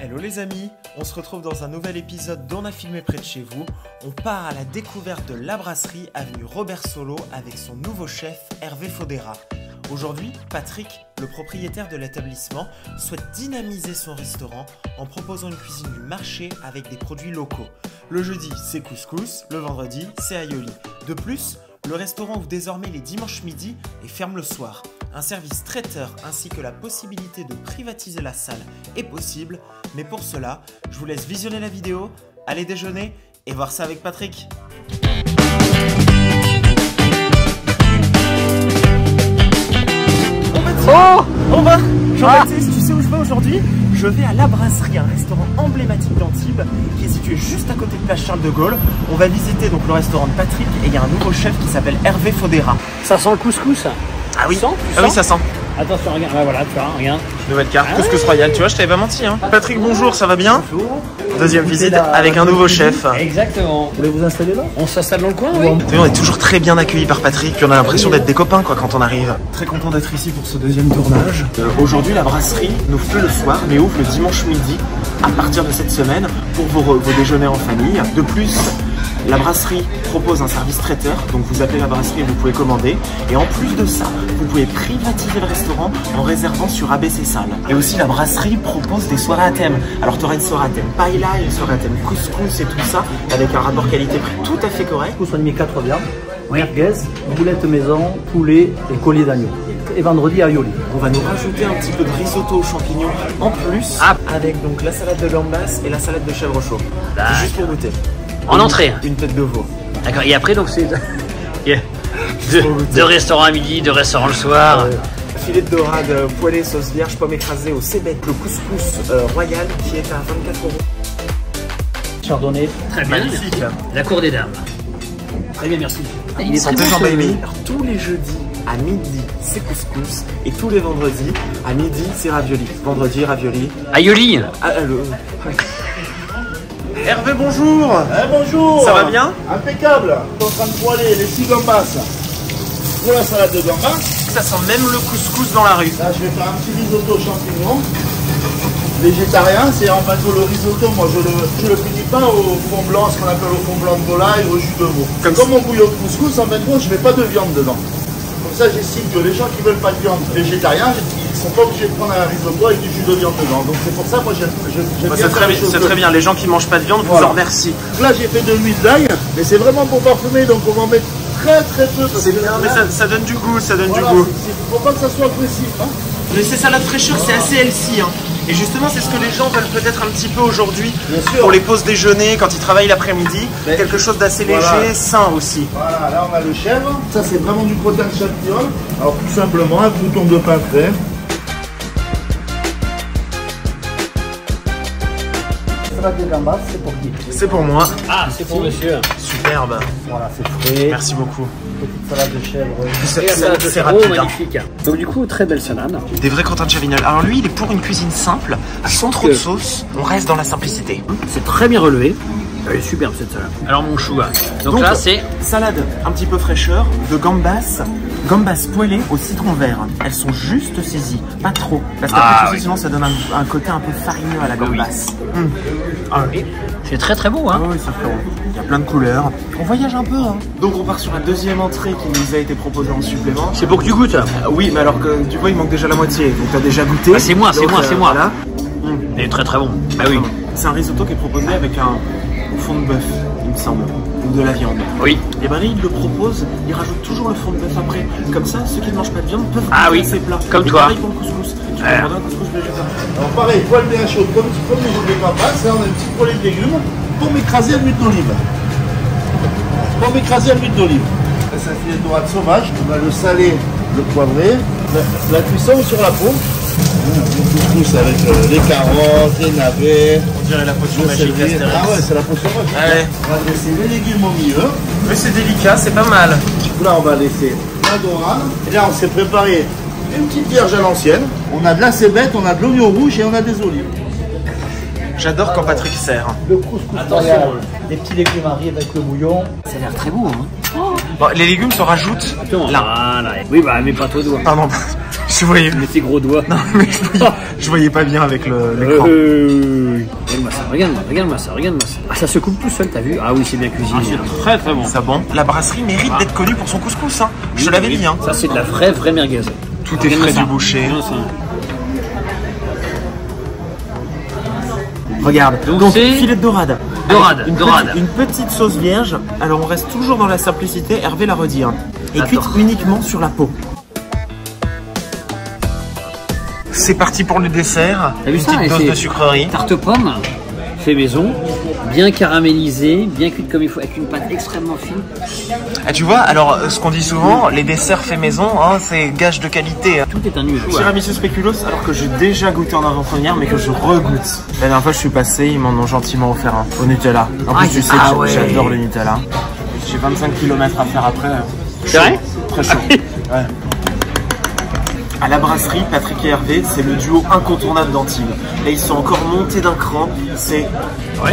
Hello les amis, on se retrouve dans un nouvel épisode d'On a filmé près de chez vous. On part à la découverte de la brasserie avenue Robert Solo avec son nouveau chef Hervé Fodera. Aujourd'hui, Patrick, le propriétaire de l'établissement, souhaite dynamiser son restaurant en proposant une cuisine du marché avec des produits locaux. Le jeudi, c'est couscous, le vendredi, c'est aioli. De plus, le restaurant ouvre désormais les dimanches midi et ferme le soir. Un service traiteur ainsi que la possibilité de privatiser la salle est possible, mais pour cela, je vous laisse visionner la vidéo, aller déjeuner et voir ça avec Patrick. On va Jean-Baptiste, tu sais où je vais aujourd'hui? Je vais à La Brasserie, un restaurant emblématique d'Antibes qui est situé juste à côté de Place Charles de Gaulle. On va visiter donc le restaurant de Patrick et il y a un nouveau chef qui s'appelle Hervé Fodera. Ça sent le couscous. Ah oui, tu sens oui, ça sent. Attention, regarde, bah voilà, tu vois, regarde. Nouvelle carte, couscous royal, tu vois, je t'avais pas menti. Hein. Patrick, bonjour, ça va bien? Bonjour. Deuxième visite avec un nouveau chef. Exactement. Vous voulez vous installer là? On s'installe dans le coin, oui. On est toujours très bien accueillis par Patrick, puis on a l'impression d'être des copains quoi, quand on arrive. Très content d'être ici pour ce deuxième tournage. Aujourd'hui, la brasserie n'ouvre plus le soir, mais ouvre le dimanche midi à partir de cette semaine pour vos déjeuners en famille. De plus, la brasserie propose un service traiteur, donc vous appelez la brasserie et vous pouvez commander. Et en plus de ça, vous pouvez privatiser le restaurant en réservant sur ABC Salle. Et aussi, la brasserie propose des soirées à thème. Alors, tu auras une soirée à thème paella, une soirée à thème couscous et tout ça, avec un rapport qualité-prix tout à fait correct. Couscous, on y met 4 viandes, merguez, boulettes maison, poulet et collier d'agneau. Et vendredi, aioli. On va nous rajouter un petit peu de risotto aux champignons en plus, avec donc la salade de gambas et la salade de chèvre chaud. C'est juste pour goûter. En entrée. Une tête de veau. D'accord, et après, donc c'est. Deux restaurants à midi, deux restaurants le soir. Filet de dorade, poêlée, sauce vierge, pomme écrasée au cébette, le couscous royal qui est à 24 €. Chardonnay. Très bien. Magnifique. La cour des dames. Très bien, merci. Il est très Santé bon, Jean-Baby. Alors tous les jeudis à midi, c'est couscous. Et tous les vendredis, à midi, c'est ravioli. Vendredi, ravioli. Aioli. Hervé, bonjour. Bonjour. Ça va bien? Impeccable. Je suis en train de poêler les 6 gambas pour la salade de gambas. Ça sent même le couscous dans la rue. Là, je vais faire un petit risotto champignons. Végétarien, c'est en fait le risotto, moi je le finis pas au fond blanc, ce qu'on appelle au fond blanc de volaille, au jus de veau. Comme mon bouillon de couscous, en fait, moi je mets pas de viande dedans. Comme ça, j'estime que les gens qui veulent pas de viande végétarien, ils sont pas obligés de prendre un risotto avec du jus de viande dedans. Donc c'est pour ça, moi j'aime C'est très bien, les gens qui mangent pas de viande, vous en remercie. Là, j'ai fait de l'huile d'ail, mais c'est vraiment pour parfumer, donc on va en mettre très peu. C'est bien, mais ça donne du goût, ça donne voilà, du goût. Faut pas que ça soit agressif. Hein. Mais ces salades fraîcheur, c'est assez healthy. Hein. Et justement, c'est ce que les gens veulent peut-être un petit peu aujourd'hui pour les pauses déjeuner, quand ils travaillent l'après-midi. Quelque chose d'assez léger, sain aussi. Voilà, là on a le chèvre. Ça, c'est vraiment du crottin de champignon. Alors, tout simplement, un bouton de pain frais. Salade de gambas, c'est pour qui? C'est pour moi. Ah, c'est pour monsieur. Superbe. Voilà, c'est frais. Merci beaucoup. Petite salade de chèvre. Et la salade de C'est chèvre, rapide. magnifique. Donc du coup, très belle salade. Des vrais crottin de chavignol. Alors lui, il est pour une cuisine simple, sans trop de sauce. On reste dans la simplicité. C'est très bien relevé. Elle est superbe cette salade. Alors mon chou, donc là c'est... Salade un petit peu fraîcheur, de gambas poêlées au citron vert. Elles sont juste saisies, pas trop. Parce qu'après sinon ça donne un côté un peu farineux à la gambas. Oui. C'est très très beau, hein. Oui, c'est très bon. Il y a plein de couleurs. On voyage un peu, hein. Donc on part sur la deuxième entrée qui nous a été proposée en supplément. C'est pour que tu goûtes. Oui, mais alors que tu vois, il manque déjà la moitié. Donc t'as déjà goûté. Ah, c'est moi, c'est moi. Voilà. Il est très très bon. Bah oui. C'est un risotto qui est proposé avec un fond de bœuf, il me semble, ou de la viande. Oui. Et ben il le propose, il rajoute toujours le fond de bœuf après. Comme ça, ceux qui ne mangent pas de viande peuvent goûter ces plats. Comme et toi. Pareil pour le couscous. Tu peux demander un couscous végétarien. Alors, pareil, poêle bien chaud, comme les gambas. Là, on a une petite poêlée de légumes. Pomme écrasée à l'huile d'olive. Pomme écrasée à l'huile d'olive. Là, c'est un filet de dorade sauvage. On va le saler, le poivrer. La cuisson sur la peau. Le couscous avec les carottes, les navets. On dirait la potion le magique céleri. d'Astérix. Ah ouais, c'est la potion magique. Ouais. On va laisser les légumes au milieu. Mais c'est délicat, c'est pas mal. Là, on va laisser la dorade. Et là, on s'est préparé une petite vierge à l'ancienne. On a de la cébette, on a de l'oignon rouge et on a des olives. J'adore quand Patrick sert. Le couscous royal. Des petits légumes mariés avec le bouillon. Ça a l'air très beau, hein. Bon, les légumes se rajoutent là. Voilà. Oui, bah, mais pas toi doigt. Pardon, je voyais. Mais tes gros doigts. Non, mais je voyais pas bien avec l'écran. Regarde-moi ça, regarde-moi ça. Ah, ça se coupe tout seul, t'as vu? Ah oui, c'est bien cuisiné. Ah, c'est très très bon. Ça bon. La brasserie mérite d'être connue pour son couscous, hein. Je te l'avais dit, hein. Ça, c'est de la vraie merguez. Tout est frais du boucher. Regarde, donc filet de dorade. Dorade. Une petite sauce vierge. Alors on reste toujours dans la simplicité, Hervé l'a redit. Hein. Et Attends. cuite uniquement sur la peau. C'est parti pour le dessert. T'as vu Une ça, petite dose de sucrerie. Tarte pomme, fait maison, bien caramélisée, bien cuite comme il faut, avec une pâte extrêmement fine. Ah, tu vois, alors ce qu'on dit souvent, les desserts faits maison, hein, c'est gage de qualité. Hein. Tout est un nuage. Tiramisu spéculoos, alors que j'ai déjà goûté en avant-première, mais que je regoute. La dernière fois je suis passé, ils m'en ont gentiment offert un au Nutella. En plus, tu sais que j'adore le Nutella. J'ai 25 km à faire après. C'est vrai? Très chaud. Ouais. À la brasserie, Patrick et Hervé, c'est le duo incontournable d'Antibes. Là, ils sont encore montés d'un cran. C'est... Ouais.